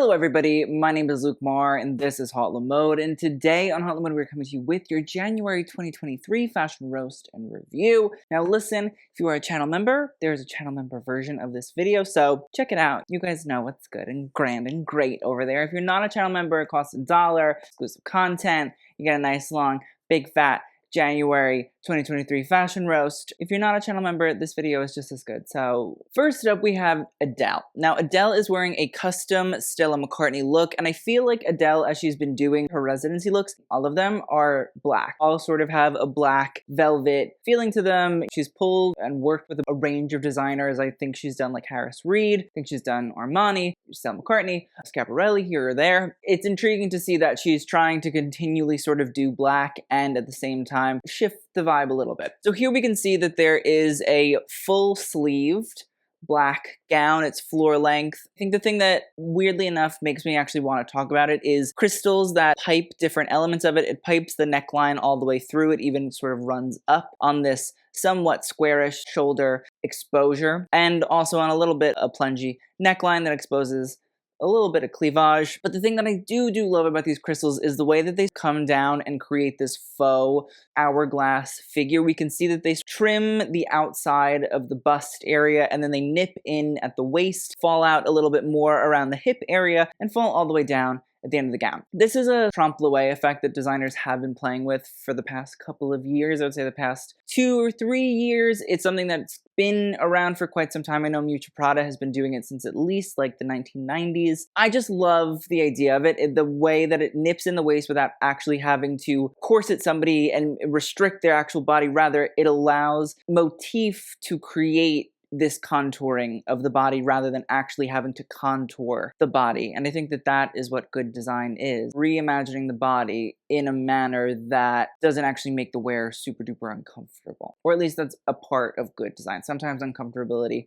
Hello everybody, my name is Luke Marr and this is Hot Mode, and today on Hot Mode we're coming to you with your January 2023 fashion roast and review. Now listen, if you are a channel member, there's a channel member version of this video, so check it out. You guys know what's good and grand and great over there. If you're not a channel member, it costs $1, exclusive content, you get a nice long, big fat January 2023 fashion roast. If you're not a channel member, this video is just as good. So first up we have Adele. Now Adele is wearing a custom Stella McCartney look, and I feel like Adele, as she's been doing her residency looks, all of them are black. All sort of have a black velvet feeling to them. She's pulled and worked with a range of designers. I think she's done like Harris Reed, I think she's done Armani, Stella McCartney, Schiaparelli here or there. It's intriguing to see that she's trying to continually sort of do black and at the same time shift the vibe a little bit. So here we can see that there is a full-sleeved black gown. It's floor length. I think the thing that weirdly enough makes me actually want to talk about it is crystals that pipe different elements of it. It pipes the neckline all the way through. It even sort of runs up on this somewhat squarish shoulder exposure, and also on a little bit a plungy neckline that exposes a little bit of cleavage. But the thing that I do love about these crystals is the way that they come down and create this faux hourglass figure. We can see that they trim the outside of the bust area and then they nip in at the waist, fall out a little bit more around the hip area, and fall all the way down at the end of the gown. This is a trompe-l'oeil effect that designers have been playing with for the past couple of years. I would say the past 2 or 3 years. It's something that's been around for quite some time. I know Prada has been doing it since at least like the 1990s. I just love the idea of it, the way that it nips in the waist without actually having to corset somebody and restrict their actual body. Rather, it allows motif to create this contouring of the body rather than actually having to contour the body. And I think that that is what good design is. Reimagining the body in a manner that doesn't actually make the wearer super duper uncomfortable. Or at least that's a part of good design. Sometimes uncomfortability,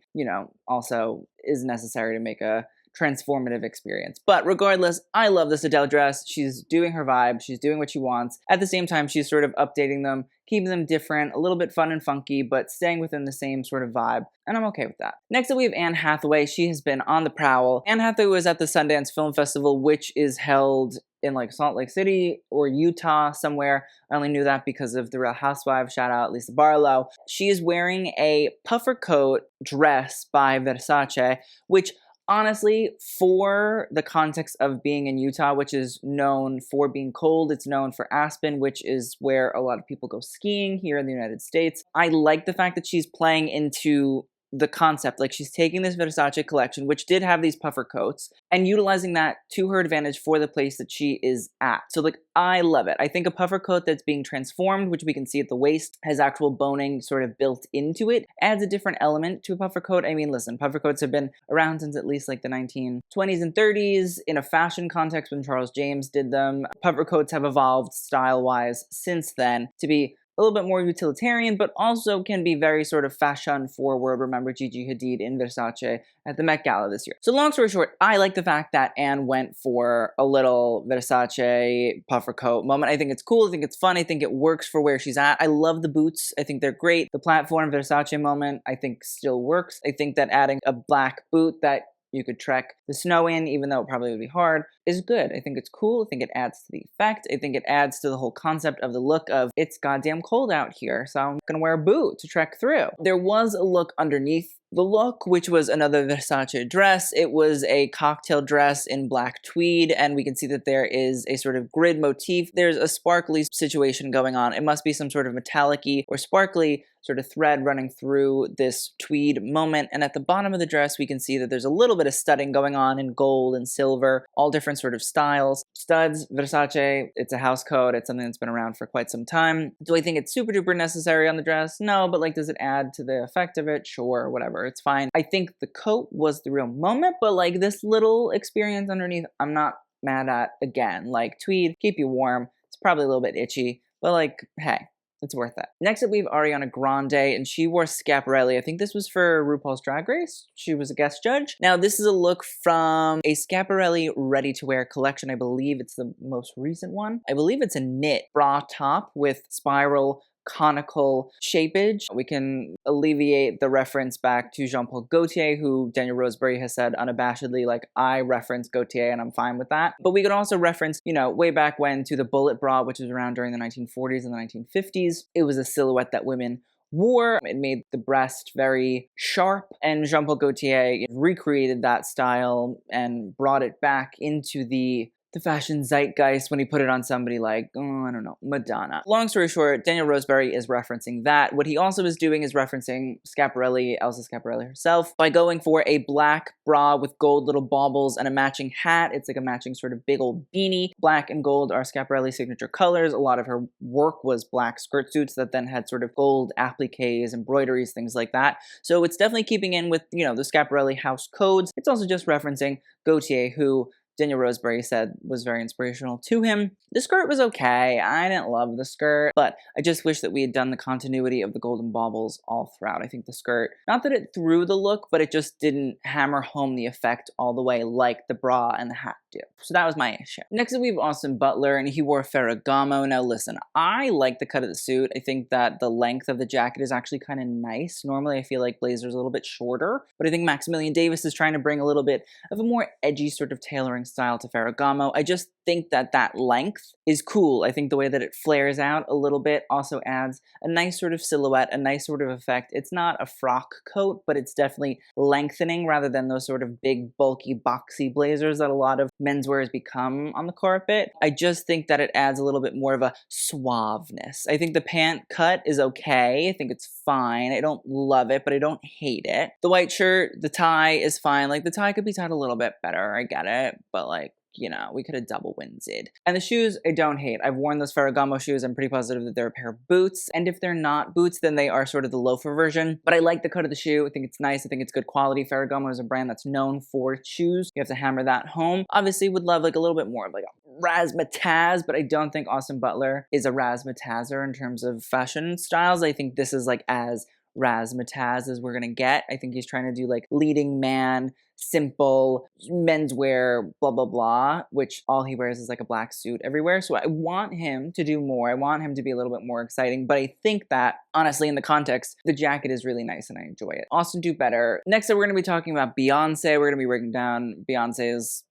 also is necessary to make a transformative experience. But regardless, I love this Adele dress. She's doing her vibe. She's doing what she wants. At the same time, she's sort of updating them, keeping them different, a little bit fun and funky, but staying within the same sort of vibe. And I'm okay with that. Next up, we have Anne Hathaway. She has been on the prowl. Anne Hathaway was at the Sundance Film Festival, which is held in like Salt Lake City or Utah somewhere. I only knew that because of The Real Housewives. Shout out Lisa Barlow. She is wearing a puffer coat dress by Versace, which honestly, for the context of being in Utah, which is known for being cold, it's known for Aspen, which is where a lot of people go skiing here in the United States. I like the fact that she's playing into the concept. Like, she's taking this Versace collection, which did have these puffer coats, and utilizing that to her advantage for the place that she is at. So like, I love it. I think a puffer coat that's being transformed, which we can see at the waist, has actual boning sort of built into it, adds a different element to a puffer coat. I mean, listen, puffer coats have been around since at least like the 1920s and 30s in a fashion context when Charles James did them. Puffer coats have evolved style-wise since then to be a little bit more utilitarian, but also can be very sort of fashion forward. Remember Gigi Hadid in Versace at the Met Gala this year. So long story short, I like the fact that Anne went for a little Versace puffer coat moment. I think it's cool. I think it's fun. I think it works for where she's at. I love the boots. I think they're great. The platform Versace moment, I think still works. I think that adding a black boot that you could trek the snow in, even though it probably would be hard, is good. I think it's cool. I think it adds to the effect. I think it adds to the whole concept of the look of, it's goddamn cold out here, so I'm gonna wear a boot to trek through. There was a look underneath the look, which was another Versace dress. It was a cocktail dress in black tweed, and we can see that there is a sort of grid motif. There's a sparkly situation going on. It must be some sort of metallic-y or sparkly sort of thread running through this tweed moment. And at the bottom of the dress, we can see that there's a little bit of studding going on in gold and silver, all different sort of styles. Studs, Versace, it's a house coat. It's something that's been around for quite some time. Do I think it's super duper necessary on the dress? No, but like, does it add to the effect of it? Sure, whatever, it's fine. I think the coat was the real moment, but like this little experience underneath, I'm not mad at. Again, like, tweed, keep you warm. It's probably a little bit itchy, but like, hey, it's worth it. Next up, we have Ariana Grande, and she wore Schiaparelli. I think this was for RuPaul's Drag Race. She was a guest judge. Now, this is a look from a Schiaparelli ready-to-wear collection. I believe it's the most recent one. I believe it's a knit bra top with spiral conical shapeage. We can alleviate the reference back to Jean-Paul Gaultier, who Danielle Roseberry has said unabashedly, like, I reference Gaultier and I'm fine with that. But we could also reference, you know, way back when to the bullet bra, which was around during the 1940s and the 1950s. It was a silhouette that women wore. It made the breast very sharp, and Jean-Paul Gaultier recreated that style and brought it back into the fashion zeitgeist when he put it on somebody like, oh, I don't know, Madonna. Long story short, Danielle Roseberry is referencing that. What he also is doing is referencing Schiaparelli, Elsa Schiaparelli herself, by going for a black bra with gold little baubles and a matching hat. It's like a matching sort of big old beanie. Black and gold are Schiaparelli's signature colors. A lot of her work was black skirt suits that then had sort of gold appliques, embroideries, things like that. So it's definitely keeping in with, you know, the Schiaparelli house codes. It's also just referencing Gaultier, who Danielle Roseberry said was very inspirational to him. The skirt was okay. I didn't love the skirt, but I just wish that we had done the continuity of the golden baubles all throughout. I think the skirt, not that it threw the look, but it just didn't hammer home the effect all the way like the bra and the hat do. So that was my issue. Next up, we have Austin Butler, and he wore Ferragamo. Now listen, I like the cut of the suit. I think that the length of the jacket is actually kind of nice. Normally, I feel like blazers are a little bit shorter, but I think Maximilian Davis is trying to bring a little bit of a more edgy sort of tailoring style to Ferragamo. I just think that that length is cool. I think the way that it flares out a little bit also adds a nice sort of silhouette, a nice sort of effect. It's not a frock coat, but it's definitely lengthening rather than those sort of big, bulky, boxy blazers that a lot of menswear has become on the carpet. I just think that it adds a little bit more of a suaveness. I think the pant cut is okay. I think it's fine. I don't love it, but I don't hate it. The white shirt, the tie is fine. Like, the tie could be tied a little bit better. I get it, but like, you know, we could have double winded. And the shoes, I don't hate. I've worn those Ferragamo shoes. I'm pretty positive that they're a pair of boots. And if they're not boots, then they are sort of the loafer version. But I like the cut of the shoe. I think it's nice. I think it's good quality. Ferragamo is a brand that's known for shoes. You have to hammer that home. Obviously, would love like a little bit more of like a razzmatazz, but I don't think Austin Butler is a razzmatazzer in terms of fashion styles. I think this is like as razzmatazz as we're gonna get. I think he's trying to do like leading man, simple menswear, blah blah blah, which all he wears is like a black suit everywhere. So I want him to do more. I want him to be a little bit more exciting, but I think that honestly in the context, the jacket is really nice and I enjoy it. Austin, do better. Next up, we're gonna be talking about Beyonce. We're gonna be breaking down Beyonce's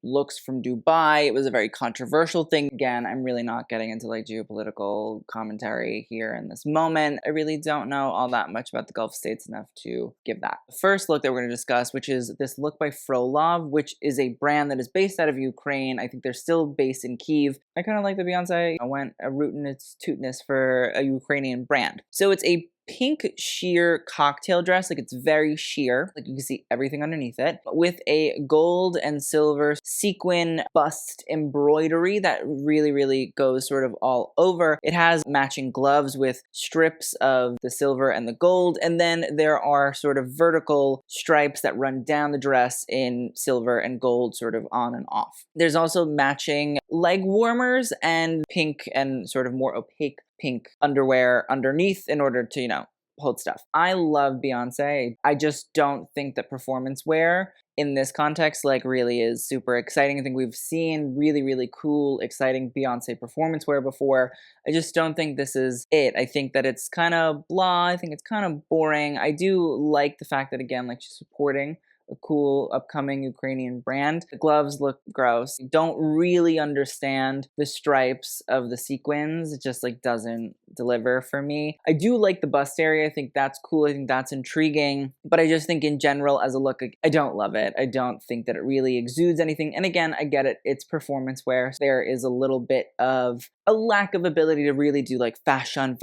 looks from Dubai. It was a very controversial thing. Again, I'm really not getting into like geopolitical commentary here in this moment. I really don't know all that much about the Gulf states enough to give that. The first look that we're going to discuss, which is this look by Frolov, which is a brand that is based out of Ukraine. I think they're still based in Kyiv. I kind of like that Beyonce went a rootin' its tootness for a Ukrainian brand. So it's a pink sheer cocktail dress, like it's very sheer, like you can see everything underneath it, with a gold and silver sequin bust embroidery that really goes sort of all over. It has matching gloves with strips of the silver and the gold, and then there are sort of vertical stripes that run down the dress in silver and gold sort of on and off. There's also matching leg warmers and pink and sort of more opaque pink underwear underneath in order to, you know, hold stuff. I love Beyonce. I just don't think that performance wear in this context like really is super exciting. I think we've seen really cool, exciting Beyonce performance wear before. I just don't think this is it. I think that it's kind of blah. I think it's kind of boring. I do like the fact that, again, like she's supporting a cool upcoming Ukrainian brand. The gloves look gross. I don't really understand the stripes of the sequins. It just like doesn't deliver for me. I do like the bust area. I think that's cool. I think that's intriguing. But I just think in general as a look, I don't love it. I don't think that it really exudes anything. And again, I get it. It's performance wear. There is a little bit of a lack of ability to really do like fashion.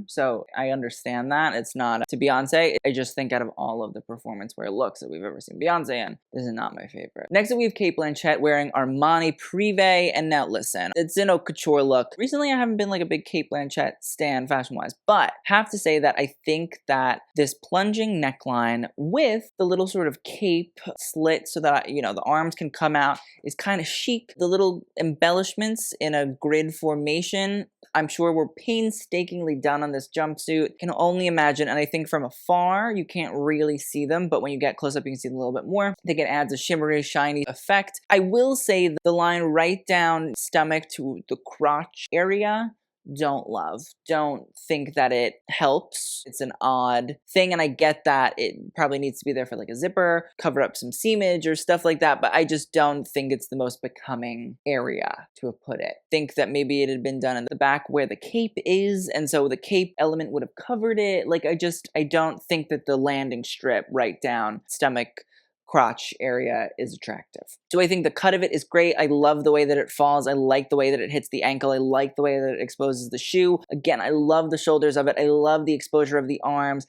So I understand that. It's not to Beyonce. I just think out of all of the performance wear looks that we've ever seen Beyonce in, this is not my favorite. Next up, we have Cate Blanchett wearing Armani Privé. And now listen, it's in a couture look. Recently, I haven't been like a big Cate Blanchett stan fashion-wise, but have to say that I think that this plunging neckline with the little sort of cape slit so that, you know, the arms can come out is kind of chic. The little embellishments in a grid formation, I'm sure were painstakingly done on this jumpsuit. Can only imagine, and I think from afar, you can't really see them, but when you get close up, you can see them a little bit more. I think it adds a shimmery, shiny effect. I will say the line right down stomach to the crotch area don't love. Don't think that it helps. It's an odd thing, and I get that it probably needs to be there for like a zipper, cover up some seamage or stuff like that, but I just don't think it's the most becoming area to have put it. Think that maybe it had been done in the back where the cape is, and so the cape element would have covered it. Like, I don't think that the landing strip right down stomach crotch area is attractive. Do I think the cut of it is great? I love the way that it falls. I like the way that it hits the ankle. I like the way that it exposes the shoe. Again, I love the shoulders of it. I love the exposure of the arms.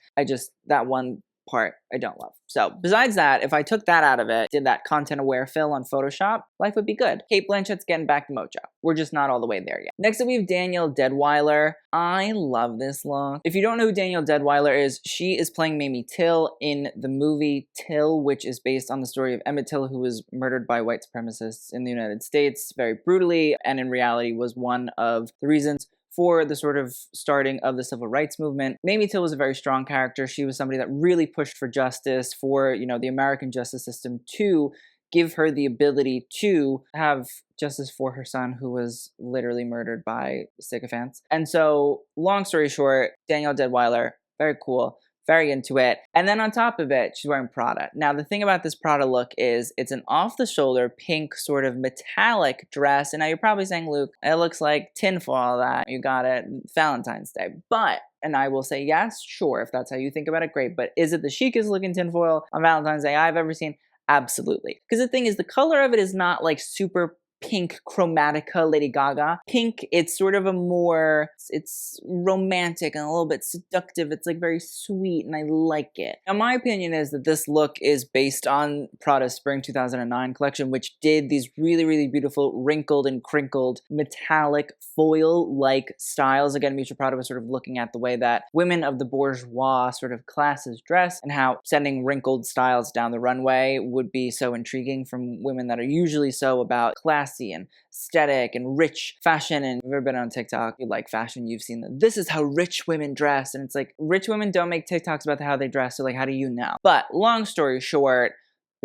That one part I don't love. So besides that, if I took that out of it, did that content aware fill on Photoshop, life would be good. Cate Blanchett's getting back to mojo. We're just not all the way there yet. Next up we have Danielle Deadwyler. I love this look. If you don't know who Danielle Deadwyler is, she is playing Mamie Till in the movie Till, which is based on the story of Emmett Till, who was murdered by white supremacists in the United States very brutally, and in reality was one of the reasons for the sort of starting of the civil rights movement. Mamie Till was a very strong character. She was somebody that really pushed for justice, for, you know, the American justice system to give her the ability to have justice for her son, who was literally murdered by sycophants. And so, long story short, Danielle Deadwyler, very cool. Very into it. And then on top of it, she's wearing Prada. Now, the thing about this Prada look is it's an off-the-shoulder pink sort of metallic dress. And now you're probably saying, Luke, it looks like tinfoil that you got at Valentine's Day. But, and I will say, yes, sure, if that's how you think about it, great. But is it the chicest looking tinfoil on Valentine's Day I've ever seen? Absolutely. Because the thing is, the color of it is not like super pink chromatica Lady Gaga. Pink, it's sort of a more, it's romantic and a little bit seductive. It's like very sweet and I like it. Now my opinion is that this look is based on Prada's Spring 2009 collection, which did these really, really beautiful wrinkled and crinkled metallic foil-like styles. Again, Miuccia Prada was sort of looking at the way that women of the bourgeois sort of classes dress and how sending wrinkled styles down the runway would be so intriguing from women that are usually so about class and aesthetic and rich fashion. And if you've ever been on TikTok, you like fashion, you've seen that this is how rich women dress. And it's like, rich women don't make TikToks about how they dress. So like, how do you know? But long story short,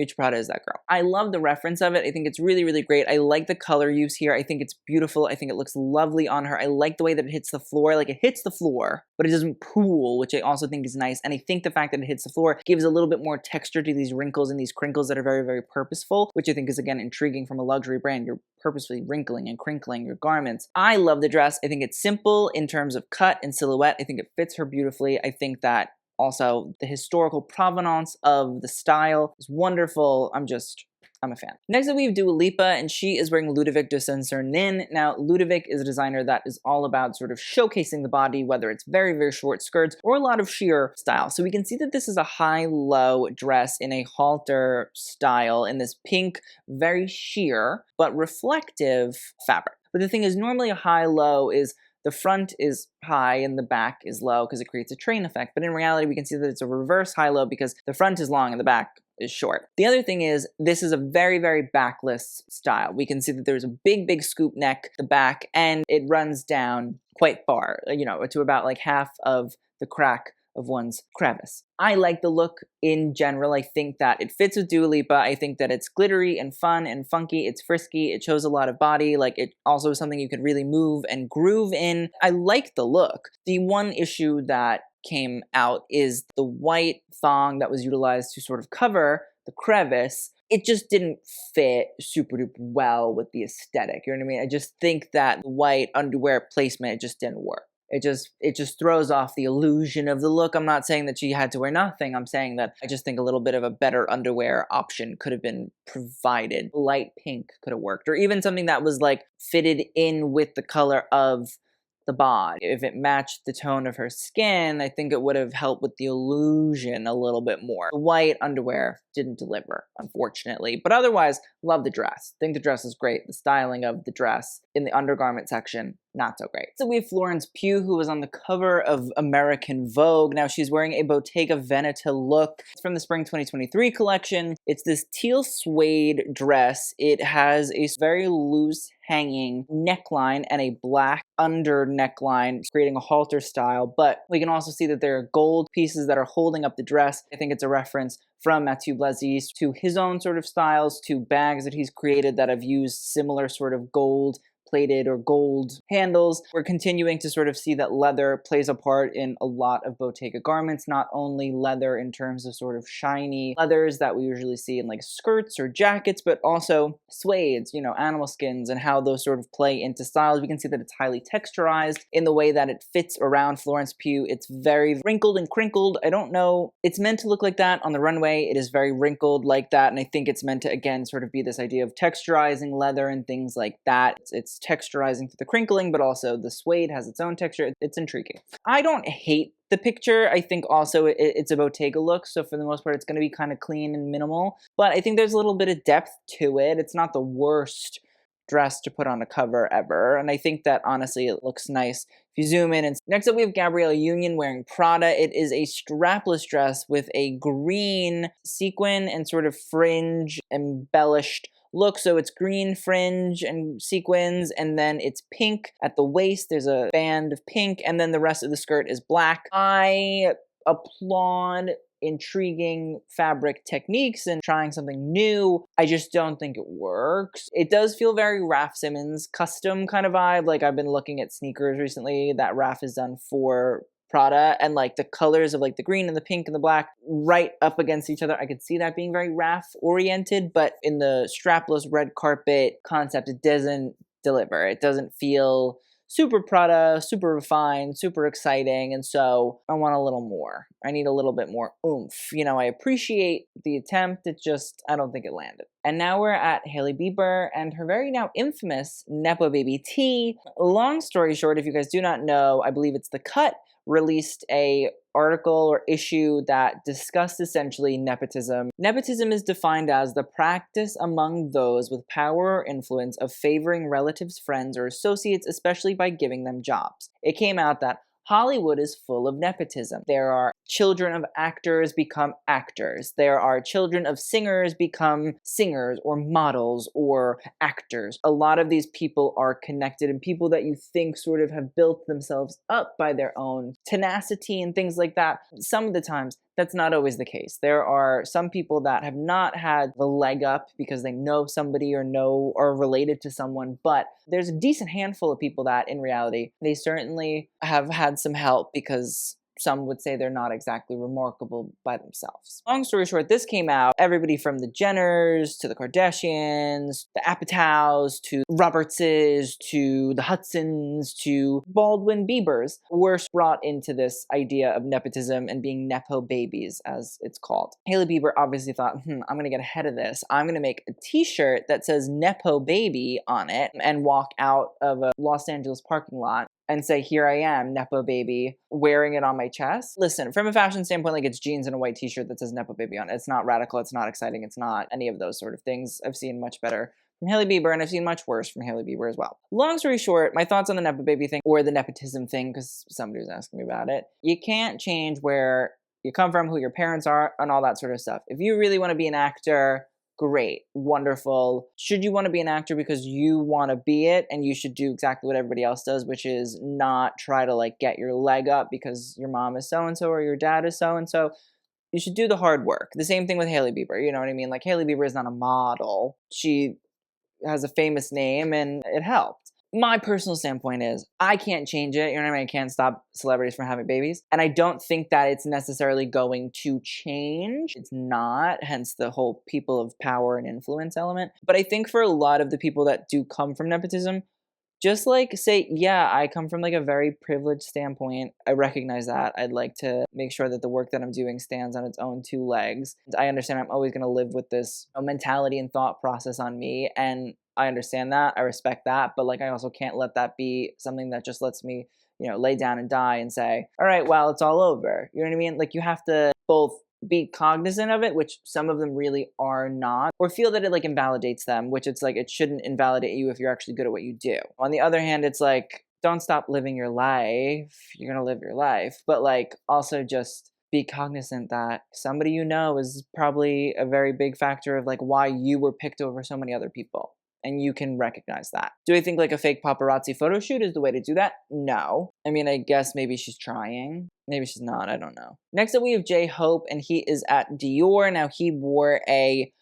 Miuccia Prada is that girl. I love the reference of it. I think it's really, really great. I like the color use here. I think it's beautiful. I think it looks lovely on her. I like the way that it hits the floor. Like, it hits the floor, but it doesn't pool, which I also think is nice. And I think the fact that it hits the floor gives a little bit more texture to these wrinkles and these crinkles that are very, very purposeful, which I think is, again, intriguing from a luxury brand. You're purposefully wrinkling and crinkling your garments. I love the dress. I think it's simple in terms of cut and silhouette. I think it fits her beautifully. I think that also, the historical provenance of the style is wonderful. I'm a fan. Next up, we have Dua Lipa, and she is wearing Ludovic de Saint-Cernin. Now, Ludovic is a designer that is all about sort of showcasing the body, whether it's very, very short skirts or a lot of sheer style. So we can see that this is a high-low dress in a halter style in this pink, very sheer, but reflective fabric. But the thing is, normally a high-low is the front is high and the back is low because it creates a train effect. But in reality, we can see that it's a reverse high-low because the front is long and the back is short. The other thing is, this is a very, very backless style. We can see that there's a big, big scoop neck, at the back, and it runs down quite far, you know, to about like half of the crack of one's crevice. I like the look in general. I think that it fits with Dua Lipa. I think that it's glittery and fun and funky. It's frisky. It shows a lot of body. Like, it also is something you could really move and groove in. I like the look. The one issue that came out is the white thong that was utilized to sort of cover the crevice. It just didn't fit super duper well with the aesthetic. You know what I mean? I just think that the white underwear placement, it just didn't work. It just throws off the illusion of the look. I'm not saying that she had to wear nothing. I'm saying that I just think a little bit of a better underwear option could have been provided. Light pink could have worked, or even something that was like fitted in with the color of the bod. If it matched the tone of her skin, I think it would have helped with the illusion a little bit more. The white underwear didn't deliver, unfortunately. But otherwise, love the dress. Think the dress is great. The styling of the dress in the undergarment section, not so great. So we have Florence Pugh, who was on the cover of American Vogue. Now she's wearing a Bottega Veneta look. It's from the Spring 2023 collection. It's this teal suede dress. It has a very loose hanging neckline and a black under neckline, creating a halter style. But we can also see that there are gold pieces that are holding up the dress. I think it's a reference from Mathieu Blazis to his own sort of styles, to bags that he's created that have used similar sort of gold plated or gold handles. We're continuing to sort of see that leather plays a part in a lot of Bottega garments, not only leather in terms of sort of shiny leathers that we usually see in like skirts or jackets, but also suedes, you know, animal skins, and how those sort of play into styles. We can see that it's highly texturized in the way that it fits around Florence Pugh. It's very wrinkled and crinkled. I don't know. It's meant to look like that on the runway. It is very wrinkled like that, and I think it's meant to, again, sort of be this idea of texturizing leather and things like that. It's texturizing through the crinkling, but also the suede has its own texture. It's intriguing. I don't hate the picture. I think also it's a Bottega look, so for the most part it's going to be kind of clean and minimal, but I think there's a little bit of depth to it. It's not the worst dress to put on a cover ever, and I think that honestly it looks nice. If you zoom in, and next up we have Gabrielle Union wearing Prada. It is a strapless dress with a green sequin and sort of fringe embellished look. So it's green fringe and sequins, and then it's pink at the waist. There's a band of pink, and then the rest of the skirt is black. I applaud intriguing fabric techniques and trying something new. I just don't think it works. It does feel very Raf Simons custom kind of vibe. Like, I've been looking at sneakers recently that Raf has done for Prada, and like the colors of like the green and the pink and the black right up against each other, I could see that being very Raf oriented, but in the strapless red carpet concept, it doesn't deliver. It doesn't feel super Prada, super refined, super exciting, and so I want a little more. I need a little bit more oomph. You know, I appreciate the attempt, it just, I don't think it landed. And now we're at Hailey Bieber and her very now infamous Nepo Baby tee. Long story short, if you guys do not know, I believe it's The Cut released a article or issue that discussed essentially nepotism. Nepotism is defined as the practice among those with power or influence of favoring relatives, friends, or associates, especially by giving them jobs. It came out that Hollywood is full of nepotism. There are children of actors become actors. There are children of singers become singers or models or actors. A lot of these people are connected, and people that you think sort of have built themselves up by their own tenacity and things like that. Some of the times, that's not always the case. There are some people that have not had the leg up because they know somebody or know or related to someone, but there's a decent handful of people that in reality, they certainly have had some help because some would say they're not exactly remarkable by themselves. Long story short, this came out, everybody from the Jenners to the Kardashians, the Apatows to Robertses to the Hudsons to Baldwin Biebers were brought into this idea of nepotism and being Nepo babies, as it's called. Hailey Bieber obviously thought, I'm gonna get ahead of this. I'm gonna make a t-shirt that says Nepo Baby on it and walk out of a Los Angeles parking lot and say, here I am, Nepo Baby, wearing it on my chest. Listen, from a fashion standpoint, like, it's jeans and a white t-shirt that says Nepo Baby on it. It's not radical, it's not exciting, it's not any of those sort of things. I've seen much better from Hailey Bieber, and I've seen much worse from Hailey Bieber as well. Long story short, my thoughts on the Nepo Baby thing, or the nepotism thing, because somebody was asking me about it. You can't change where you come from, who your parents are, and all that sort of stuff. If you really want to be an actor, great, wonderful. Should you want to be an actor because you want to be it, and you should do exactly what everybody else does, which is not try to like get your leg up because your mom is so-and-so or your dad is so-and-so. You should do the hard work. The same thing with Hailey Bieber, you know what I mean? Like, Hailey Bieber is not a model. She has a famous name and it helped. My personal standpoint is, I can't change it, you know what I mean? I can't stop celebrities from having babies. And I don't think that it's necessarily going to change. It's not, hence the whole people of power and influence element. But I think for a lot of the people that do come from nepotism, just like say, yeah, I come from like a very privileged standpoint. I recognize that. I'd like to make sure that the work that I'm doing stands on its own two legs. I understand I'm always going to live with this mentality and thought process on me, and I understand that, I respect that, but like I also can't let that be something that just lets me, you know, lay down and die and say, all right, well, it's all over. You know what I mean? Like, you have to both be cognizant of it, which some of them really are not, or feel that it like invalidates them, which it's like it shouldn't invalidate you if you're actually good at what you do. On the other hand, it's like, don't stop living your life. You're gonna live your life, but like also just be cognizant that somebody you know is probably a very big factor of like why you were picked over so many other people. And you can recognize that. Do I think like a fake paparazzi photo shoot is the way to do that? No. I mean, I guess maybe she's trying. Maybe she's not, I don't know. Next up we have J-Hope, and he is at Dior. Now, he wore a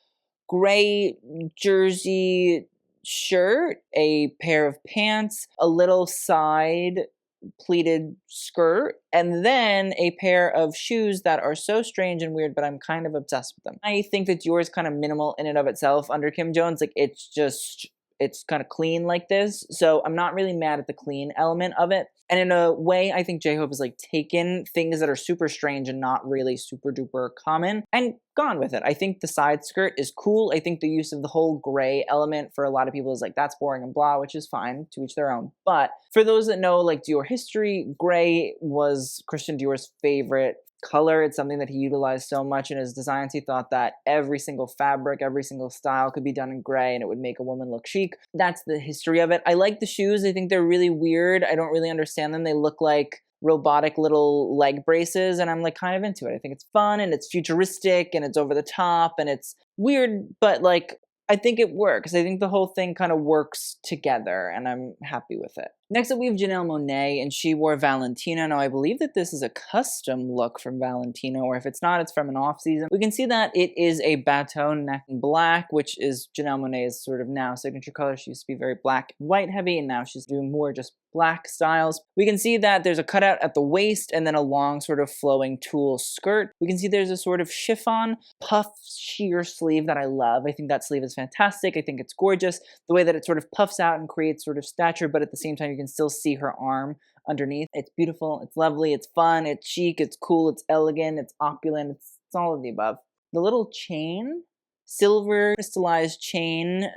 gray jersey shirt, a pair of pants, a little side pleated skirt, and then a pair of shoes that are so strange and weird, but I'm kind of obsessed with them. I think that Dior is kind of minimal in and of itself under Kim Jones. Like, it's kind of clean like this. So I'm not really mad at the clean element of it. And in a way, I think J-Hope has like taken things that are super strange and not really super duper common and gone with it. I think the side skirt is cool. I think the use of the whole gray element for a lot of people is like, that's boring and blah, which is fine, to each their own. But for those that know like Dior history, gray was Christian Dior's favorite color. It's something that he utilized so much in his designs. He thought that every single fabric, every single style could be done in gray and it would make a woman look chic. That's the history of it. I like the shoes. I think they're really weird. I don't really understand them. They look like robotic little leg braces and I'm like kind of into it. I think it's fun and it's futuristic and it's over the top and it's weird, but like I think it works. I think the whole thing kind of works together and I'm happy with it. Next up, we have Janelle Monáe, and she wore Valentino. Now, I believe that this is a custom look from Valentino, or if it's not, it's from an off-season. We can see that it is a bateau neck in black, which is Janelle Monáe's sort of now signature color. She used to be very black and white heavy, and now she's doing more just black styles. We can see that there's a cutout at the waist and then a long sort of flowing tulle skirt. We can see there's a sort of chiffon puff sheer sleeve that I love. I think that sleeve is fantastic. I think it's gorgeous. The way that it sort of puffs out and creates sort of stature, but at the same time, you can still see her arm underneath. It's beautiful, it's lovely, it's fun, it's chic, it's cool, it's elegant, it's opulent, it's all of the above. The little chain, silver crystallized chain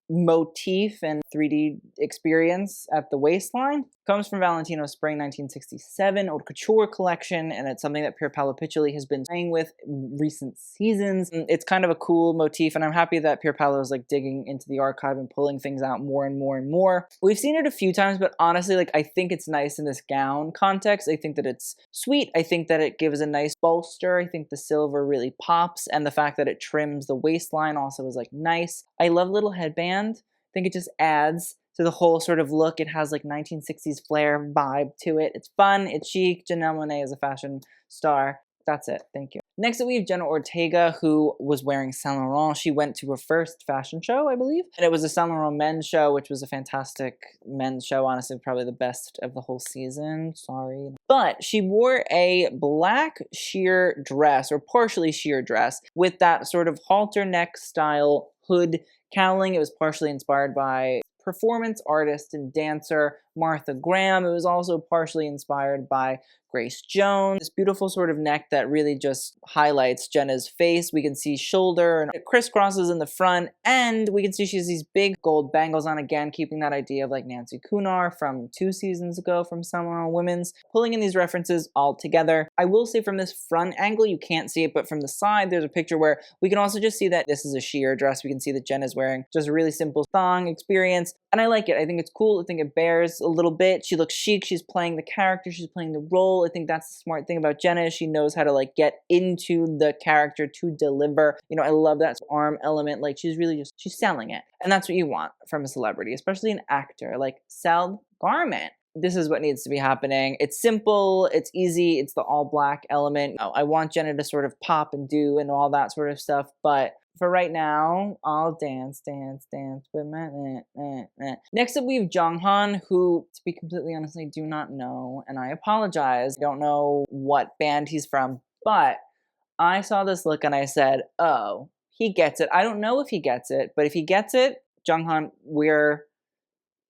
motif and 3D experience at the waistline comes from Valentino's Spring 1967 Haute Couture collection, and it's something that Pier Paolo Piccioli has been playing with in recent seasons. It's kind of a cool motif, and I'm happy that Pier Paolo is like digging into the archive and pulling things out more and more and more. We've seen it a few times, but honestly, like I think it's nice in this gown context. I think that it's sweet. I think that it gives a nice bolster. I think the silver really pops, and the fact that it trims the waistline also is like nice. I love little headband. I think it just adds to the whole sort of look. It has like 1960s flair vibe to it. It's fun, it's chic. Janelle Monáe is a fashion star. That's it. Thank you. Next up, we have Jenna Ortega, who was wearing Saint Laurent. She went to her first fashion show, I believe. And it was a Saint Laurent men's show, which was a fantastic men's show. Honestly, probably the best of the whole season. Sorry. But she wore a black sheer dress, or partially sheer dress, with that sort of halter neck style hood cowling. It was partially inspired by performance artist and dancer Martha Graham. It was also partially inspired by Grace Jones. This beautiful sort of neck that really just highlights Jenna's face. We can see shoulder and it crisscrosses in the front, and we can see she has these big gold bangles on, again keeping that idea of like Nancy Cunard from 2 seasons ago from Saint Laurent Women's, pulling in these references all together. I will say from this front angle you can't see it, but from the side there's a picture where we can also just see that this is a sheer dress. We can see that Jenna's wearing just a really simple thong experience, and I like it. I think it's cool. I think it bears a little bit. She looks chic. She's playing the character. She's playing the role. I think that's the smart thing about Jenna, is she knows how to like get into the character to deliver. You know, I love that arm element. Like she's really just, she's selling it. And that's what you want from a celebrity, especially an actor. Like, sell garment. This is what needs to be happening. It's simple, it's easy, it's the all black element. I want Jenna to sort of pop and do and all that sort of stuff, but for right now, I'll dance with my Next up, we have Jonghan, who, to be completely honest, I do not know, and I apologize. I don't know what band he's from, but I saw this look and I said, oh, he gets it. I don't know if he gets it, but if he gets it, Jonghan, we're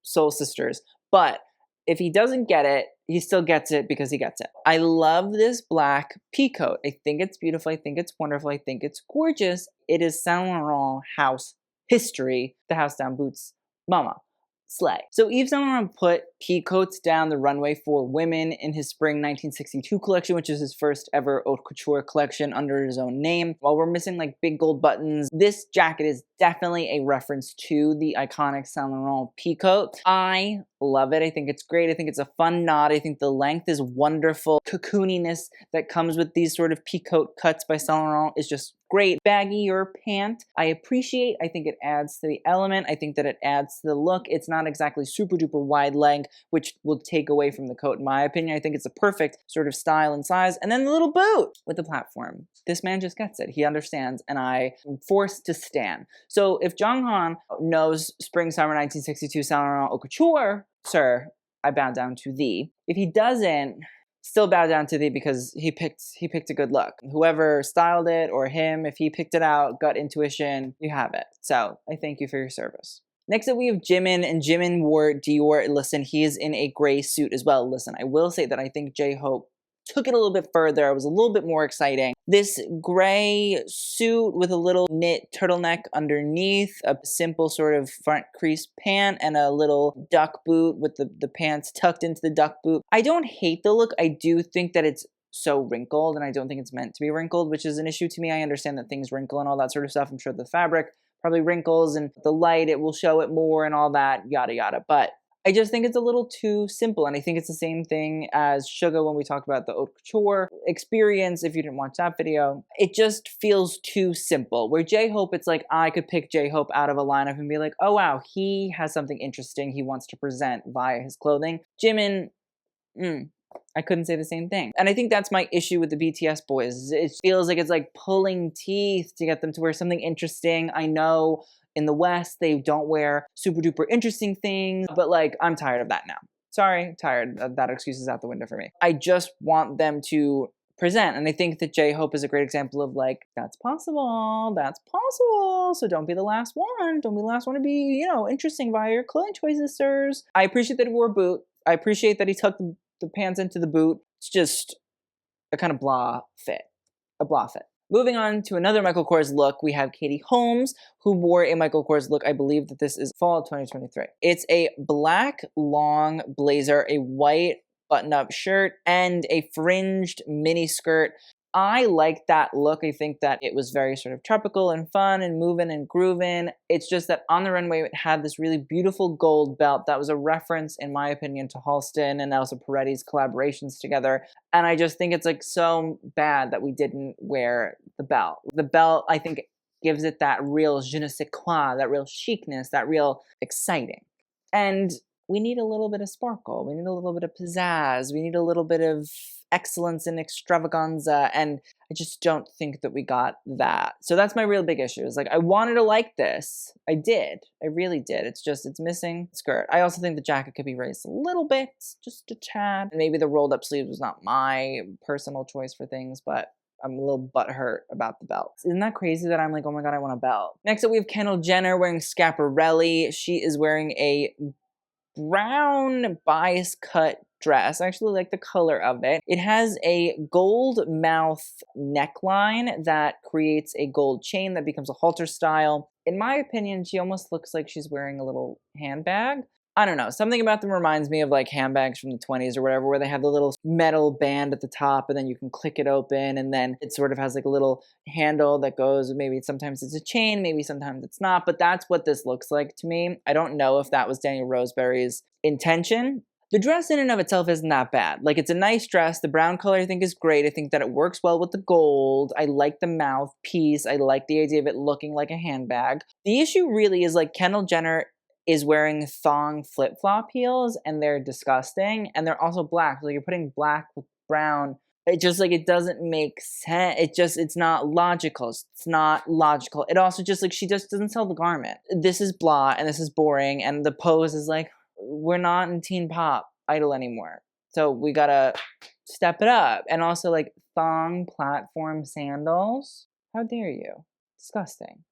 soul sisters. But if he doesn't get it, he still gets it because he gets it. I love this black peacoat. I think it's beautiful. I think it's wonderful. I think it's gorgeous. It is Saint Laurent house history. The house down boots. Mama. Slay. So Yves Saint Laurent put peacoats down the runway for women in his Spring 1962 collection, which is his first ever haute couture collection under his own name. While we're missing like big gold buttons, this jacket is definitely a reference to the iconic Saint Laurent peacoat. I love it. I think it's great. I think it's a fun nod. I think the length is wonderful. Cocooniness that comes with these sort of peacoat cuts by Saint Laurent is just great. Baggier pant, I appreciate. I think it adds to the element. I think that it adds to the look. It's not exactly super duper wide leg, which will take away from the coat in my opinion. I think it's a perfect sort of style and size. And then the little boot with the platform. This man just gets it. He understands, and I am forced to stan. So if Jonghan knows Spring Summer 1962 Saint Laurent Haute Couture, sir, I bow down to thee. If he doesn't, still bow down to thee, because he picked a good look. Whoever styled it, or him, if he picked it out, gut intuition, you have it. So I thank you for your service. Next up, we have Jimin, and Jimin wore Dior. Listen, he is in a gray suit as well. Listen, I will say that I think J-Hope took it a little bit further. It was a little bit more exciting. This gray suit with a little knit turtleneck underneath, a simple sort of front crease pant, and a little duck boot with the pants tucked into the duck boot. I don't hate the look. I do think that it's so wrinkled, and I don't think it's meant to be wrinkled, which is an issue to me. I understand that things wrinkle and all that sort of stuff. I'm sure the fabric probably wrinkles, and the light, it will show it more and all that, yada yada. But I just think it's a little too simple, and I think it's the same thing as Suga when we talked about the haute couture experience. If you didn't watch that video, it just feels too simple. Where J-Hope, it's like I could pick J-Hope out of a lineup and be like, oh wow, he has something interesting he wants to present via his clothing. Jimin, I couldn't say the same thing. And I think that's my issue with the BTS boys. It feels like it's like pulling teeth to get them to wear something interesting. I know in the West, they don't wear super duper interesting things, but like, I'm tired of that now. Sorry, tired. That excuse is out the window for me. I just want them to present. And I think that J-Hope is a great example of like, that's possible. So don't be the last one. Don't be the last one to be, interesting via your clothing choices, sirs. I appreciate that he wore a boot. I appreciate that he tucked the pants into the boot. It's just a kind of blah fit. Moving on to another Michael Kors look, we have Katie Holmes, who wore a Michael Kors look. I believe that this is fall 2023. It's a black long blazer, a white button-up shirt, and a fringed mini skirt. I like that look. I think that it was very sort of tropical and fun and moving and grooving. It's just that on the runway, it had this really beautiful gold belt that was a reference, in my opinion, to Halston and also Peretti's collaborations together. And I just think it's like so bad that we didn't wear the belt. The belt, I think, gives it that real je ne sais quoi, that real chicness, that real exciting. And we need a little bit of sparkle. We need a little bit of pizzazz. We need a little bit of excellence and extravaganza, and I just don't think that we got that. So that's my real big issue. Is like, I wanted to like this. I did. I really did. It's missing skirt. I also think the jacket could be raised a little bit, just a tad. And maybe the rolled up sleeves was not my personal choice for things, but I'm a little butthurt about the belt. Isn't that crazy that I'm like, oh my god, I want a belt? Next up, we have Kendall Jenner wearing Schiaparelli. She is wearing a brown bias cut dress. I actually like the color of it. It has a gold mouth neckline that creates a gold chain that becomes a halter style. In my opinion, she almost looks like she's wearing a little handbag. I don't know. Something about them reminds me of like handbags from the 20s or whatever, where they have the little metal band at the top and then you can click it open, and then it sort of has like a little handle that goes, maybe sometimes it's a chain, maybe sometimes it's not, but that's what this looks like to me. I don't know if that was Daniel Roseberry's intention. The dress in and of itself isn't that bad. Like, it's a nice dress. The brown color I think is great. I think that it works well with the gold. I like the mouthpiece. I like the idea of it looking like a handbag. The issue really is like Kendall Jenner is wearing thong flip-flop heels, and they're disgusting, and they're also black. So you're putting black with brown. It just like, it doesn't make sense. It's not logical. It's not logical. It also just like, she just doesn't sell the garment. This is blah, and this is boring, and the pose is like, we're not in teen pop idol anymore. So we gotta step it up. And also like thong platform sandals. How dare you? Disgusting.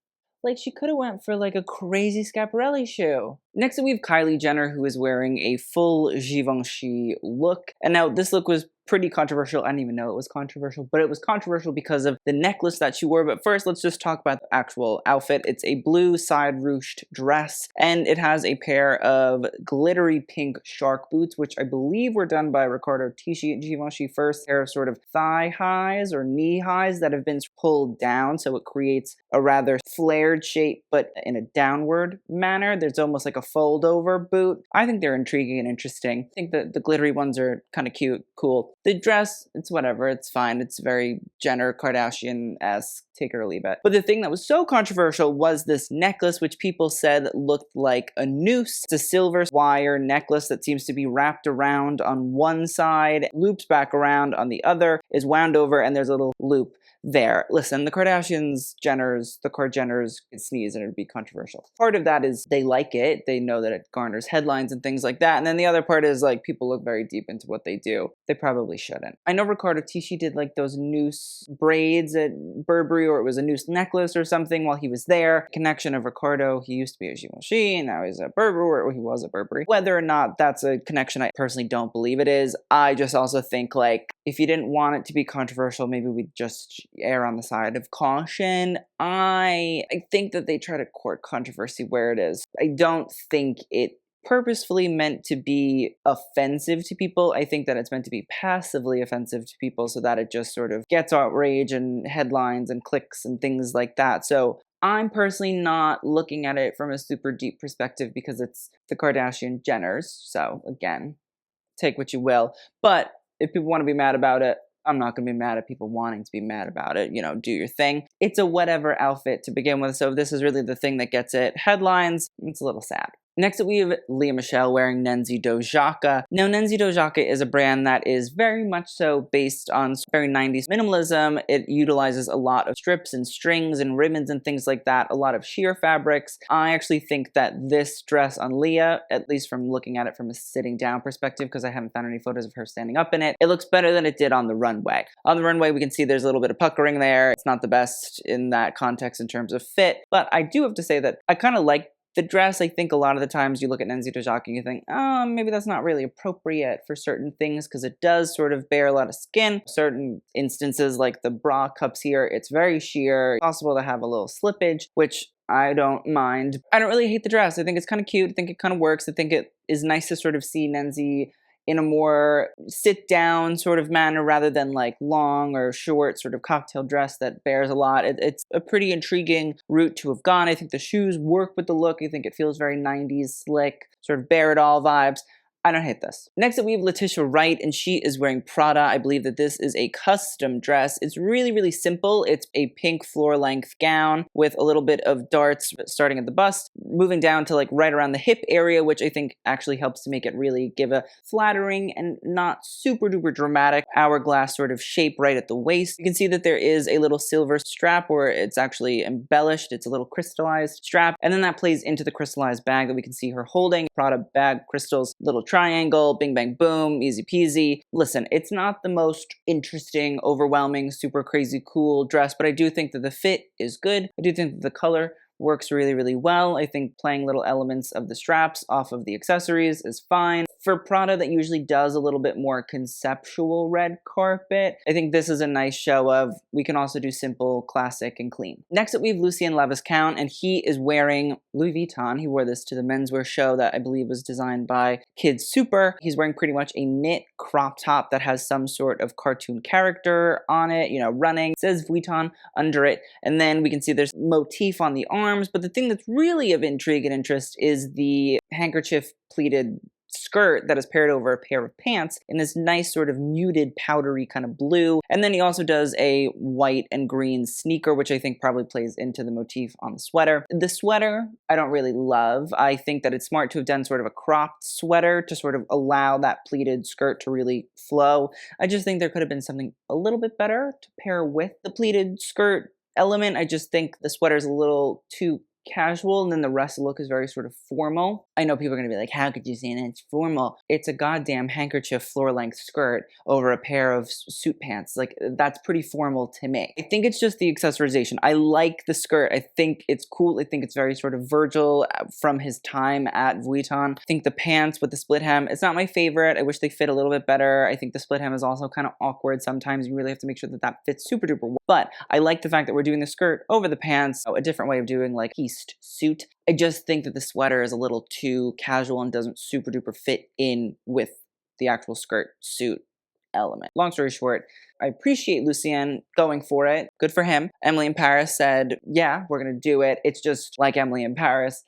Like, she could have went for like a crazy Schiaparelli shoe. Next up, we have Kylie Jenner, who is wearing a full Givenchy look. And now this look was pretty controversial. I didn't even know it was controversial, but it was controversial because of the necklace that she wore. But first, let's just talk about the actual outfit. It's a blue side ruched dress, and it has a pair of glittery pink shark boots, which I believe were done by Riccardo Tisci at Givenchy first. Pair of sort of thigh highs or knee highs that have been pulled down, so it creates a rather flared shape, but in a downward manner. There's almost like a a fold over boot. I think they're intriguing and interesting. I think that the glittery ones are kind of cute, cool. The dress, it's whatever, it's fine. It's very Jenner Kardashian-esque, take it or leave it. But the thing that was so controversial was this necklace, which people said looked like a noose. It's a silver wire necklace that seems to be wrapped around on one side, loops back around on the other, is wound over, and there's a little loop there. Listen, the Kardashians, the Jenners could sneeze and it'd be controversial. Part of that is they like it. They know that it garners headlines and things like that. And then the other part is like people look very deep into what they do. They probably shouldn't. I know Riccardo Tisci did like those noose braids at Burberry, or it was a noose necklace or something while he was there. Connection of Riccardo, he used to be a Givenchy, and now he's at Burberry, or he was at Burberry. Whether or not that's a connection, I personally don't believe it is. I just also think like if you didn't want it to be controversial, maybe we'd just err on the side of caution. I think that they try to court controversy where it is. I don't think it purposefully meant to be offensive to people. I think that it's meant to be passively offensive to people so that it just sort of gets outrage and headlines and clicks and things like that. So I'm personally not looking at it from a super deep perspective because it's the Kardashian Jenners. So again, take what you will. But if people want to be mad about it, I'm not going to be mad at people wanting to be mad about it. You know, do your thing. It's a whatever outfit to begin with. So if this is really the thing that gets it headlines, it's a little sad. Next up, we have Lea Michele wearing Nenzi Dojaka. Now, Nenzi Dojaka is a brand that is very much so based on very 90s minimalism. It utilizes a lot of strips and strings and ribbons and things like that, a lot of sheer fabrics. I actually think that this dress on Lea, at least from looking at it from a sitting down perspective, because I haven't found any photos of her standing up in it, it looks better than it did on the runway. On the runway, we can see there's a little bit of puckering there. It's not the best in that context in terms of fit, but I do have to say that I kind of like the dress. I think a lot of the times you look at Nenzi Dojaka and you think, oh, maybe that's not really appropriate for certain things because it does sort of bear a lot of skin. Certain instances like the bra cups here, it's very sheer. It's possible to have a little slippage, which I don't mind. I don't really hate the dress. I think it's kind of cute. I think it kind of works. I think it is nice to sort of see Nenzi in a more sit-down sort of manner rather than like long or short sort of cocktail dress that bears a lot. It's a pretty intriguing route to have gone. I think the shoes work with the look. I think it feels very 90s slick, sort of bear it all vibes. I don't hate this. Next up, we have Letitia Wright, and she is wearing Prada. I believe that this is a custom dress. It's really, really simple. It's a pink floor-length gown with a little bit of darts starting at the bust, moving down to like right around the hip area, which I think actually helps to make it really give a flattering and not super duper dramatic hourglass sort of shape right at the waist. You can see that there is a little silver strap where it's actually embellished. It's a little crystallized strap, and then that plays into the crystallized bag that we can see her holding. Prada bag, crystals, little triangle, bing bang boom, easy peasy. Listen, it's not the most interesting, overwhelming, super crazy cool dress, but I do think that the fit is good. I do think that the color works really, really well. I think playing little elements of the straps off of the accessories is fine. For Prada, that usually does a little bit more conceptual red carpet, I think this is a nice show of we can also do simple, classic, and clean. Next up, we have Lucien Leviscount, and he is wearing Louis Vuitton. He wore this to the menswear show that I believe was designed by Kids Super. He's wearing pretty much a knit crop top that has some sort of cartoon character on it, you know, running. It says Vuitton under it, and then we can see there's motif on the arms, but the thing that's really of intrigue and interest is the handkerchief pleated skirt that is paired over a pair of pants in this nice sort of muted powdery kind of blue. And then he also does a white and green sneaker, which I think probably plays into the motif on the sweater. The sweater, I don't really love. I think that it's smart to have done sort of a cropped sweater to sort of allow that pleated skirt to really flow. I just think there could have been something a little bit better to pair with the pleated skirt element. I just think the sweater is a little too casual, and then the rest of the look is very sort of formal. I know people are going to be like, how could you say that it's formal? It's a goddamn handkerchief floor-length skirt over a pair of suit pants. Like, that's pretty formal to me. I think it's just the accessorization. I like the skirt. I think it's cool. I think it's very sort of Virgil from his time at Vuitton. I think the pants with the split hem, it's not my favorite. I wish they fit a little bit better. I think the split hem is also kind of awkward sometimes. You really have to make sure that that fits super duper well. But I like the fact that we're doing the skirt over the pants, a different way of doing like suit. I just think that the sweater is a little too casual and doesn't super duper fit in with the actual skirt suit element. Long story short, I appreciate Lucien going for it. Good for him. Emily in Paris said, yeah, we're going to do it. It's just like Emily in Paris.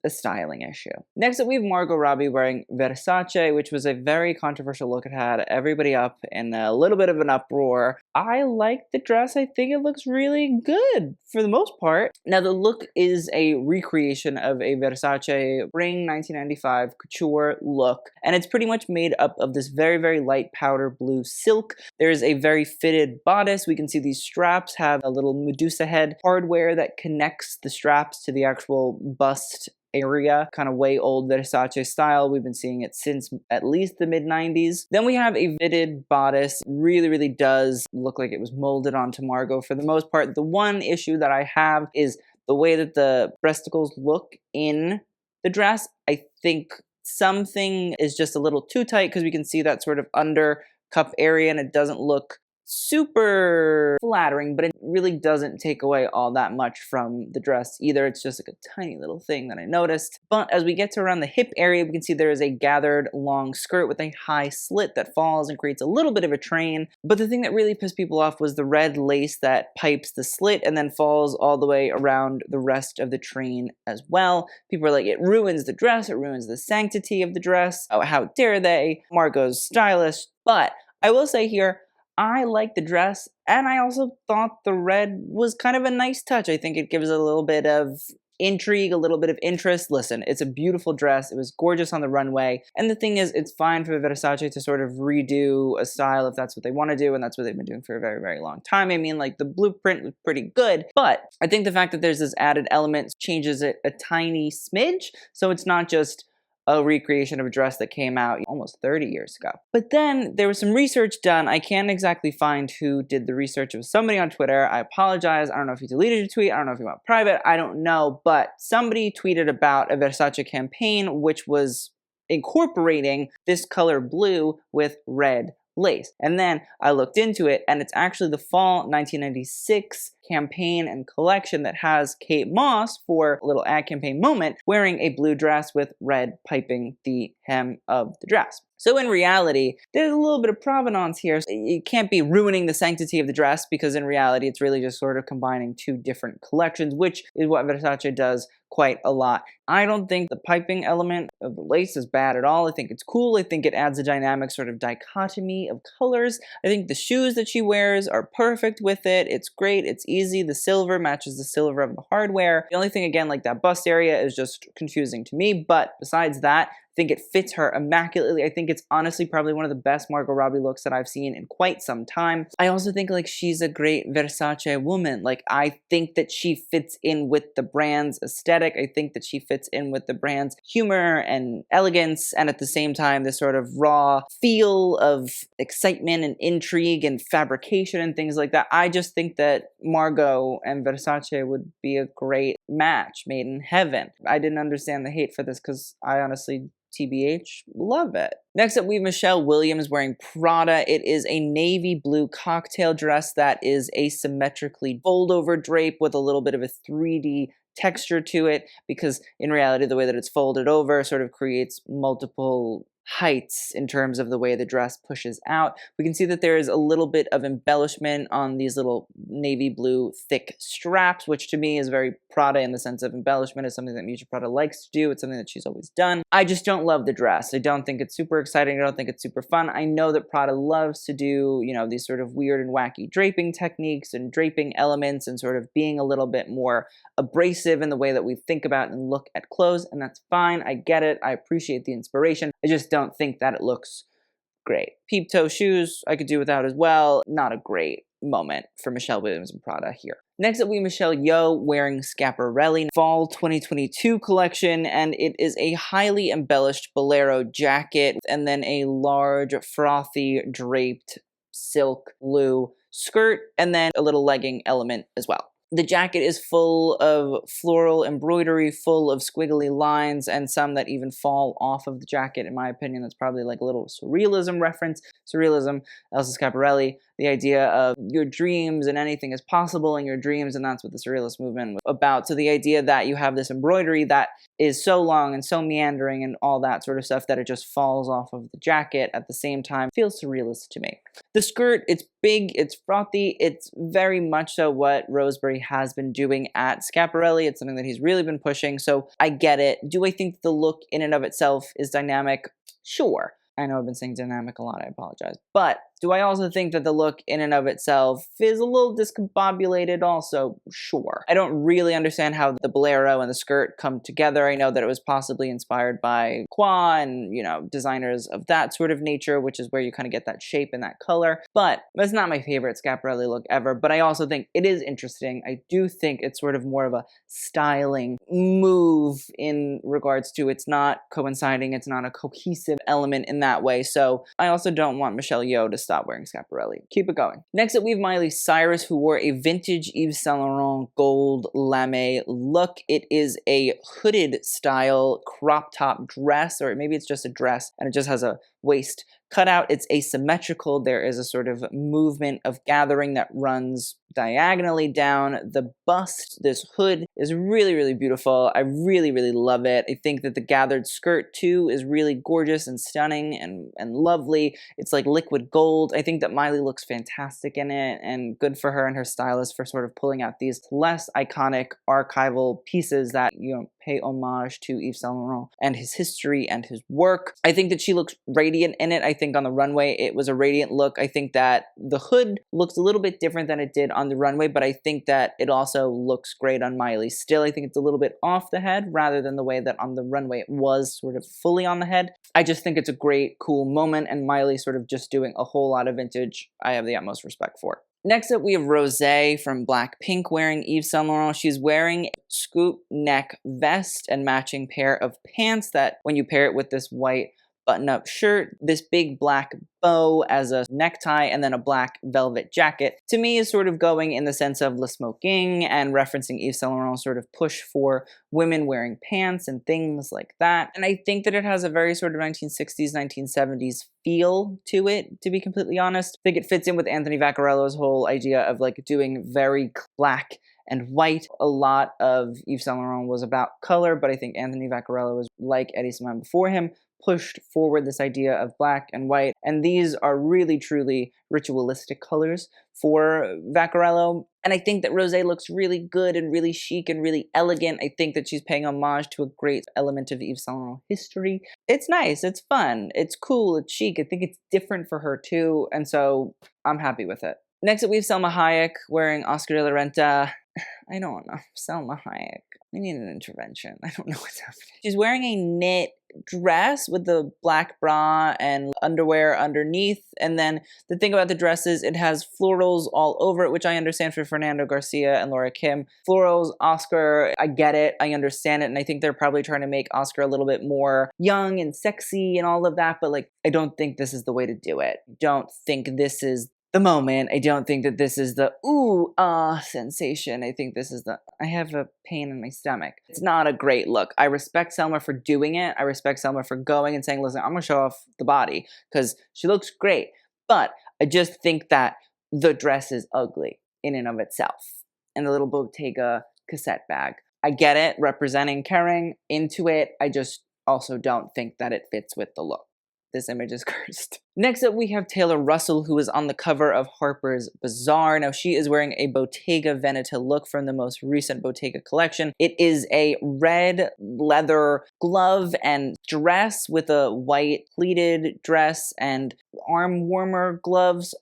a styling issue. Next up, we have Margot Robbie wearing Versace, which was a very controversial look. It had everybody up in a little bit of an uproar. I like the dress. I think it looks really good for the most part. Now, the look is a recreation of a Versace spring 1995 couture look, and it's pretty much made up of this very, very light powder blue silk. There's a very fitted bodice. We can see these straps have a little Medusa head hardware that connects the straps to the actual bust area, kind of way old Versace style. We've been seeing it since at least the mid-90s. Then we have a fitted bodice. Really, really does look like it was molded onto Margot for the most part. The one issue that I have is the way that the breasticles look in the dress. I think something is just a little too tight because we can see that sort of under cup area and it doesn't look super flattering, but it really doesn't take away all that much from the dress either. It's just like a tiny little thing that I noticed. But as we get to around the hip area, we can see there is a gathered long skirt with a high slit that falls and creates a little bit of a train. But the thing that really pissed people off was the red lace that pipes the slit and then falls all the way around the rest of the train as well. People are like, it ruins the dress, it ruins the sanctity of the dress. Oh, how dare they? Margot's stylish. But I will say here, I like the dress, and I also thought the red was kind of a nice touch. I think it gives a little bit of intrigue, a little bit of interest. Listen, it's a beautiful dress. It was gorgeous on the runway. And the thing is, it's fine for Versace to sort of redo a style if that's what they want to do, and that's what they've been doing for a very, very long time. I mean, like, the blueprint was pretty good, but I think the fact that there's this added element changes it a tiny smidge, so it's not just a recreation of a dress that came out almost 30 years ago. But then there was some research done. I can't exactly find who did the research. It was somebody on Twitter. I apologize. I don't know if he deleted your tweet. I don't know if he went private. I don't know. But somebody tweeted about a Versace campaign which was incorporating this color blue with red lace. And then I looked into it, and it's actually the fall 1996 campaign and collection that has Kate Moss, for a little ad campaign moment, wearing a blue dress with red piping the hem of the dress. So in reality, there's a little bit of provenance here. It can't be ruining the sanctity of the dress, because in reality, it's really just sort of combining two different collections, which is what Versace does quite a lot. I don't think the piping element of the lace is bad at all. I think it's cool. I think it adds a dynamic sort of dichotomy of colors. I think the shoes that she wears are perfect with it. It's great. It's easy. The silver matches the silver of the hardware. The only thing, again, like that bust area is just confusing to me. But besides that, I think it fits her immaculately. I think it's honestly probably one of the best Margot Robbie looks that I've seen in quite some time. I also think like she's a great Versace woman. Like, I think that she fits in with the brand's aesthetic. I think that she fits in with the brand's humor and elegance, and at the same time this sort of raw feel of excitement and intrigue and fabrication and things like that. I just think that Margot and Versace would be a great match made in heaven. I didn't understand the hate for this because I honestly, TBH, love it. Next up, we have Michelle Williams wearing Prada. It is a navy blue cocktail dress that is asymmetrically fold over drape with a little bit of a 3D texture to it, because in reality, the way that it's folded over sort of creates multiple heights in terms of the way the dress pushes out. We can see that there is a little bit of embellishment on these little navy blue thick straps, which to me is very Prada in the sense of embellishment. Is something that Miuccia Prada likes to do. It's something that she's always done. I just don't love the dress. I don't think it's super exciting. I don't think it's super fun. I know that Prada loves to do, you know, these sort of weird and wacky draping techniques and draping elements and sort of being a little bit more abrasive in the way that we think about and look at clothes, and that's fine. I get it. I appreciate the inspiration. I just don't think that it looks great. Peep toe shoes, I could do without as well. Not a great moment for Michelle Williams and Prada here. Next up, we have Michelle Yeoh wearing Schiaparelli Fall 2022 collection, and it is a highly embellished bolero jacket and then a large frothy draped silk blue skirt and then a little legging element as well. The jacket is full of floral embroidery, full of squiggly lines, and some that even fall off of the jacket. In my opinion, that's probably like a little surrealism reference. Surrealism, Elsa Schiaparelli, the idea of your dreams and anything is possible in your dreams, and that's what the surrealist movement was about. So the idea that you have this embroidery that is so long and so meandering and all that sort of stuff that it just falls off of the jacket at the same time feels surrealist to me. The skirt, it's big, it's frothy, it's very much so what Rosemary already has been doing at Schiaparelli. It's something that he's really been pushing, so I get it. Do I think the look in and of itself is dynamic? Sure. I know I've been saying dynamic a lot, I apologize. But do I also think that the look in and of itself is a little discombobulated also? Sure. I don't really understand how the bolero and the skirt come together. I know that it was possibly inspired by Qua and, you know, designers of that sort of nature, which is where you kind of get that shape and that color. But it's not my favorite Schiaparelli look ever. But I also think it is interesting. I do think it's sort of more of a styling move in regards to it's not coinciding, it's not a cohesive element in that way. So I also don't want Michelle Yeoh to stop wearing Schiaparelli. Keep it going. Next up, we have Miley Cyrus, who wore a vintage Yves Saint Laurent gold lame look. It is a hooded style crop top dress, or maybe it's just a dress, and it just has a waist cutout. It's asymmetrical. There is a sort of movement of gathering that runs diagonally down the bust. This hood is really, really beautiful. I really, really love it. I think that the gathered skirt too is really gorgeous and stunning and lovely. It's like liquid gold. I think that Miley looks fantastic in it, and good for her and her stylist for sort of pulling out these less iconic archival pieces that, you know, pay homage to Yves Saint Laurent and his history and his work. I think that she looks radiant in it. I think on the runway it was a radiant look. I think that the hood looks a little bit different than it did on the runway, but I think that it also looks great on Miley. Still, I think it's a little bit off the head rather than the way that on the runway it was sort of fully on the head. I just think it's a great, cool moment, and Miley sort of just doing a whole lot of vintage I have the utmost respect for. Next up, we have Rosé from Blackpink wearing Yves Saint Laurent. She's wearing a scoop neck vest and matching pair of pants that, when you pair it with this white button-up shirt, this big black bow as a necktie, and then a black velvet jacket, to me is sort of going in the sense of Le Smoking and referencing Yves Saint Laurent's sort of push for women wearing pants and things like that. And I think that it has a very sort of 1960s, 1970s feel to it, to be completely honest. I think it fits in with Anthony Vaccarello's whole idea of like doing very black and white. A lot of Yves Saint Laurent was about color, but I think Anthony Vaccarello was, like Eddie Slimane before him, pushed forward this idea of black and white, and these are really truly ritualistic colors for Vaccarello. And I think that Rosé looks really good and really chic and really elegant. I think that she's paying homage to a great element of Yves Saint Laurent history. It's nice, it's fun, it's cool, it's chic. I think it's different for her too, and so I'm happy with it. Next up, we have Selma Hayek wearing Oscar de la Renta. I don't know, Selma Hayek. I need an intervention. I don't know what's happening. She's wearing a knit dress with the black bra and underwear underneath. And then the thing about the dress is it has florals all over it, which I understand for Fernando Garcia and Laura Kim. Florals, Oscar, I get it. I understand it. And I think they're probably trying to make Oscar a little bit more young and sexy and all of that. But like, I don't think this is the way to do it. Don't think this is the moment. I don't think that this is the ooh, ah sensation. I think this is the, I have a pain in my stomach. It's not a great look. I respect Selma for doing it. I respect Selma for going and saying, listen, I'm gonna show off the body because she looks great. But I just think that the dress is ugly in and of itself. And the little Bottega cassette bag. I get it, representing Kering, into it. I just also don't think that it fits with the look. This image is cursed. Next up, we have Taylor Russell, who is on the cover of Harper's Bazaar. Now, she is wearing a Bottega Veneta look from the most recent Bottega collection. It is a red leather glove and dress with a white pleated dress and arm warmer gloves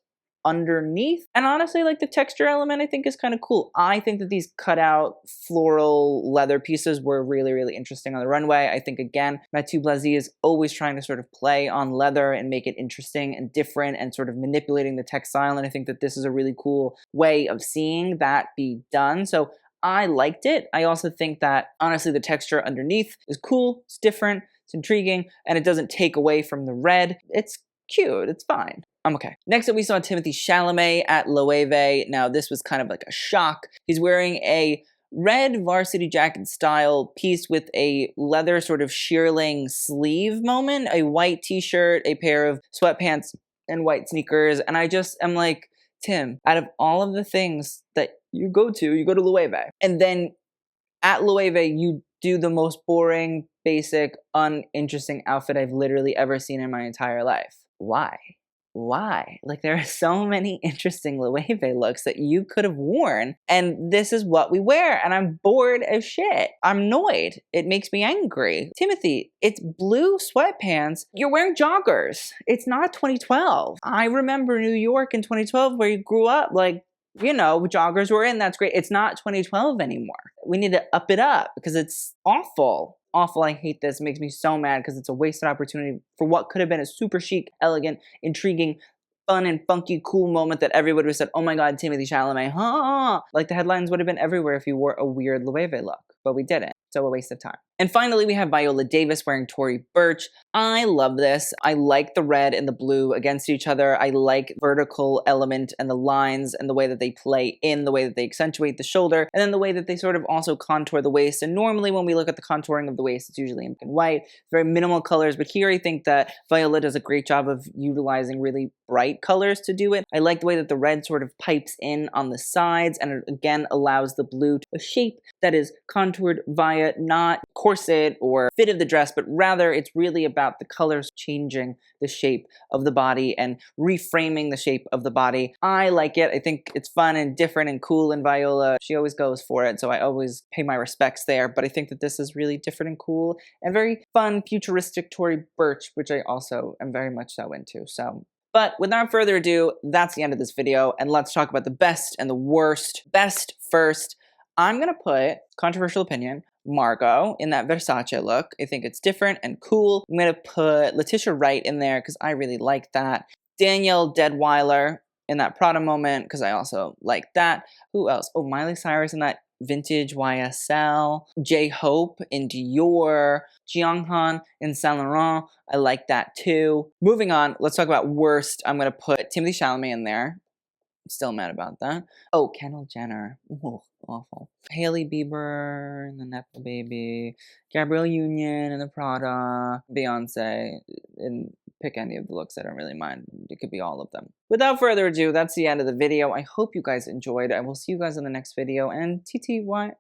underneath. And honestly, like the texture element I think is kind of cool. I think that these cutout floral leather pieces were really, really interesting on the runway. I think, again, Mathieu Blazy is always trying to sort of play on leather and make it interesting and different and sort of manipulating the textile. And I think that this is a really cool way of seeing that be done. So I liked it. I also think that, honestly, the texture underneath is cool, it's different, it's intriguing, and it doesn't take away from the red. It's cute, it's fine. I'm okay. Next up, we saw Timothée Chalamet at Loewe. Now, this was kind of like a shock. He's wearing a red varsity jacket style piece with a leather sort of shearling sleeve moment, a white t-shirt, a pair of sweatpants, and white sneakers. And I just am like, Tim, out of all of the things that you go to Loewe. And then at Loewe, you do the most boring, basic, uninteresting outfit I've literally ever seen in my entire life. Why? why? Like, there are so many interesting Loewe looks that you could have worn, and this is what we wear, and I'm bored as shit. I'm annoyed. It makes me angry. Timothy, it's blue sweatpants. You're wearing joggers. It's not 2012. I remember New York in 2012 where you grew up, like, you know, joggers were in, that's great. It's not 2012 anymore. We need to up it up because it's awful. Awful. I hate this. It makes me so mad because it's a wasted opportunity for what could have been a super chic, elegant, intriguing, fun and funky, cool moment that everybody would have said, oh my God, Timothée Chalamet, huh? Like the headlines would have been everywhere if you wore a weird Loewe look, but we didn't. So a waste of time. And finally, we have Viola Davis wearing Tory Burch. I love this. I like the red and the blue against each other. I like vertical element and the lines and the way that they play in, the way that they accentuate the shoulder, and then the way that they sort of also contour the waist. And normally when we look at the contouring of the waist, it's usually in pink and white, very minimal colors. But here I think that Viola does a great job of utilizing really bright colors to do it. I like the way that the red sort of pipes in on the sides and it again allows the blue to a shape that is contoured via not corset or fit of the dress, but rather it's really about the colors changing the shape of the body and reframing the shape of the body. I like it. I think it's fun and different and cool, and Viola, she always goes for it, so I always pay my respects there, but I think that this is really different and cool and very fun, futuristic Tory Burch, which I also am very much so into. But without further ado, that's the end of this video, and let's talk about the best and the worst. Best first. I'm gonna put, controversial opinion, Margot in that Versace look. I think it's different and cool. I'm gonna put Letitia Wright in there because I really like that. Danielle Deadwyler in that Prada moment because I also like that. Who else? Oh, Miley Cyrus in that vintage YSL. J-Hope in Dior. Jianghan in Saint Laurent. I like that too. Moving on, let's talk about worst. I'm gonna put Timothée Chalamet in there. I'm still mad about that. Oh, Kendall Jenner. Ooh, awful. Hailey Bieber and the Nepo Baby. Gabrielle Union and the Prada. Beyoncé. And pick any of the looks. I don't really mind. It could be all of them. Without further ado, that's the end of the video. I hope you guys enjoyed. I will see you guys in the next video. And TTYL.